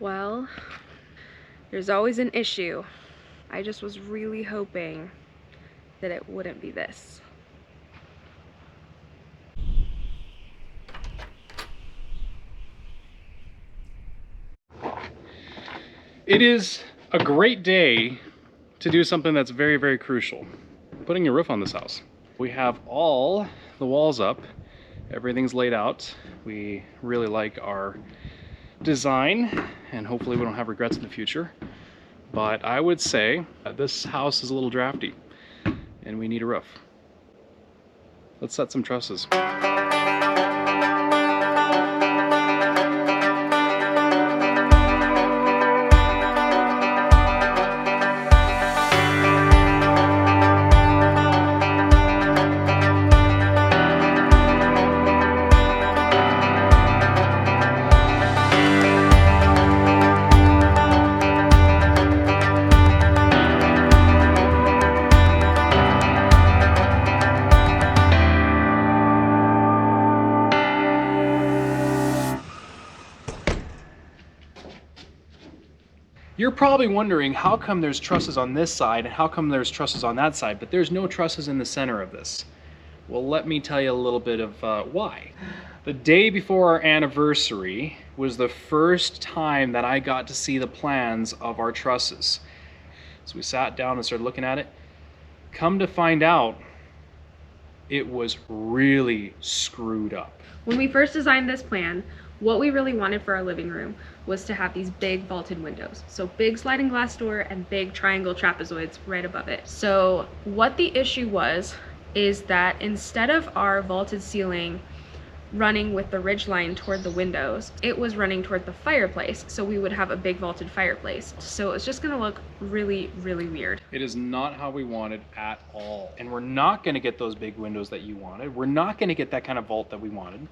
Well, there's always an issue. I just was really hoping that it wouldn't be this. It is a great day to do something that's very, very crucial. Putting a roof on this house. We have all the walls up. Everything's laid out. We really like our design and hopefully we don't have regrets in the future. But I would say this house is a little drafty and we need a roof. Let's set some trusses. You're probably wondering how come there's trusses on this side and how come there's trusses on that side, but there's no trusses in the center of this. Well, let me tell you a little bit of why. The day before our anniversary was the first time that I got to see the plans of our trusses. So we sat down and started looking at it. Come to find out, it was really screwed up. When we first designed this plan, what we really wanted for our living room was to have these big vaulted windows. So big sliding glass door and big triangle trapezoids right above it. So what the issue was is that instead of our vaulted ceiling running with the ridge line toward the windows, it was running toward the fireplace. So we would have a big vaulted fireplace. So it's just gonna look really, really weird. It is not how we wanted at all. And we're not gonna get those big windows that you wanted. We're not gonna get that kind of vault that we wanted.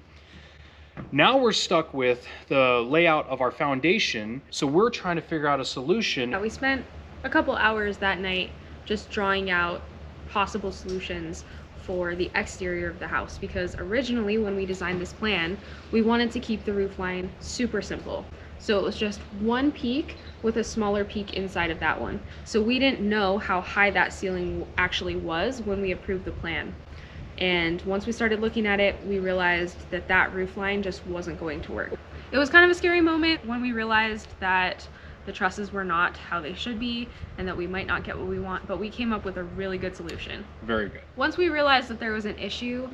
Now we're stuck with the layout of our foundation, so we're trying to figure out a solution. We spent a couple hours that night just drawing out possible solutions for the exterior of the house, because originally when we designed this plan, we wanted to keep the roof line super simple. So it was just one peak with a smaller peak inside of that one. So we didn't know how high that ceiling actually was when we approved the plan. And once we started looking at it, we realized that that roof line just wasn't going to work. It was kind of a scary moment when we realized that the trusses were not how they should be and that we might not get what we want, but we came up with a really good solution. Very good. Once we realized that there was an issue,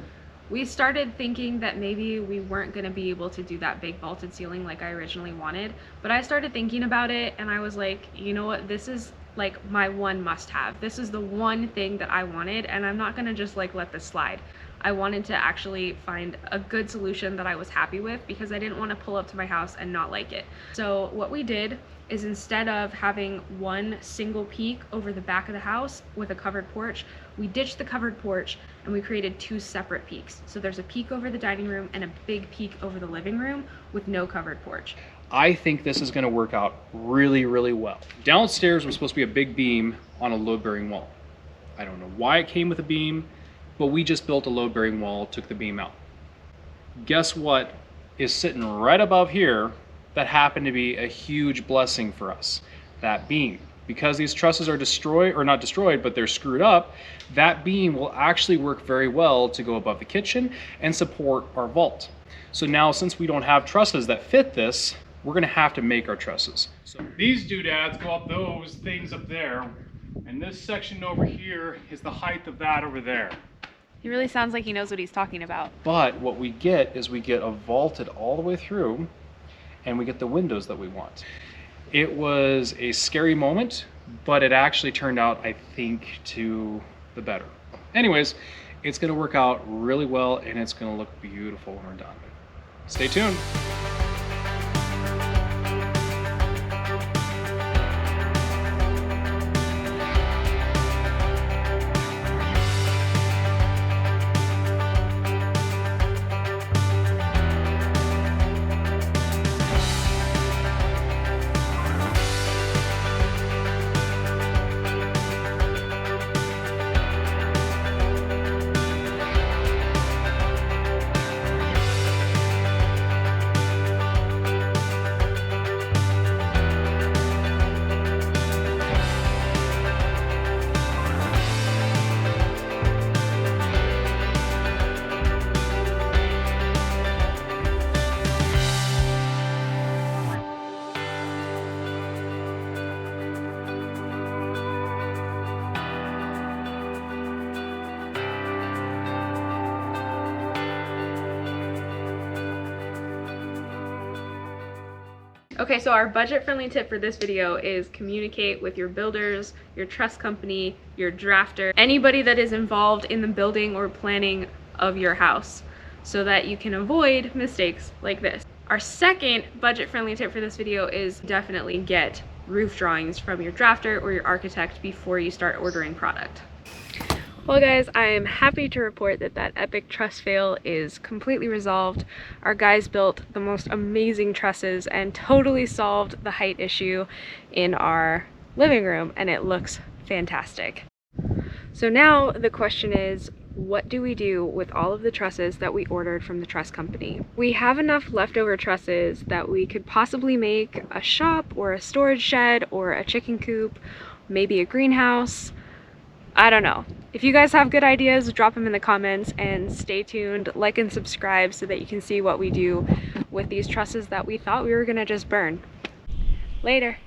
we started thinking that maybe we weren't going to be able to do that big vaulted ceiling like I originally wanted. But I started thinking about it and I was like, you know what, this is like my one must have. This is the one thing that I wanted and I'm not gonna just like let this slide. I wanted to actually find a good solution that I was happy with because I didn't want to pull up to my house and not like it. So what we did is instead of having one single peak over the back of the house with a covered porch, we ditched the covered porch and we created two separate peaks. So there's a peak over the dining room and a big peak over the living room with no covered porch. I think this is going to work out really, really well. Downstairs was supposed to be a big beam on a load-bearing wall. I don't know why it came with a beam, but we just built a load-bearing wall, took the beam out. Guess what is sitting right above here that happened to be a huge blessing for us? That beam. Because these trusses are destroyed, or not destroyed, but they're screwed up, that beam will actually work very well to go above the kitchen and support our vault. So now, since we don't have trusses that fit this, we're gonna have to make our trusses. So these doodads go up those things up there, and this section over here is the height of that over there. He really sounds like he knows what he's talking about. But what we get is we get a vaulted all the way through, and we get the windows that we want. It was a scary moment, but it actually turned out, I think, to the better. Anyways, it's gonna work out really well, and it's gonna look beautiful when we're done. Stay tuned. Okay, so our budget-friendly tip for this video is communicate with your builders, your truss company, your drafter, anybody that is involved in the building or planning of your house, so that you can avoid mistakes like this. Our second budget-friendly tip for this video is definitely get roof drawings from your drafter or your architect before you start ordering product. Well guys, I am happy to report that that epic truss fail is completely resolved. Our guys built the most amazing trusses and totally solved the height issue in our living room, and it looks fantastic. So now the question is, what do we do with all of the trusses that we ordered from the truss company? We have enough leftover trusses that we could possibly make a shop or a storage shed or a chicken coop, maybe a greenhouse. I don't know. If you guys have good ideas, drop them in the comments, and stay tuned, like and subscribe so that you can see what we do with these trusses that we thought we were gonna just burn. Later.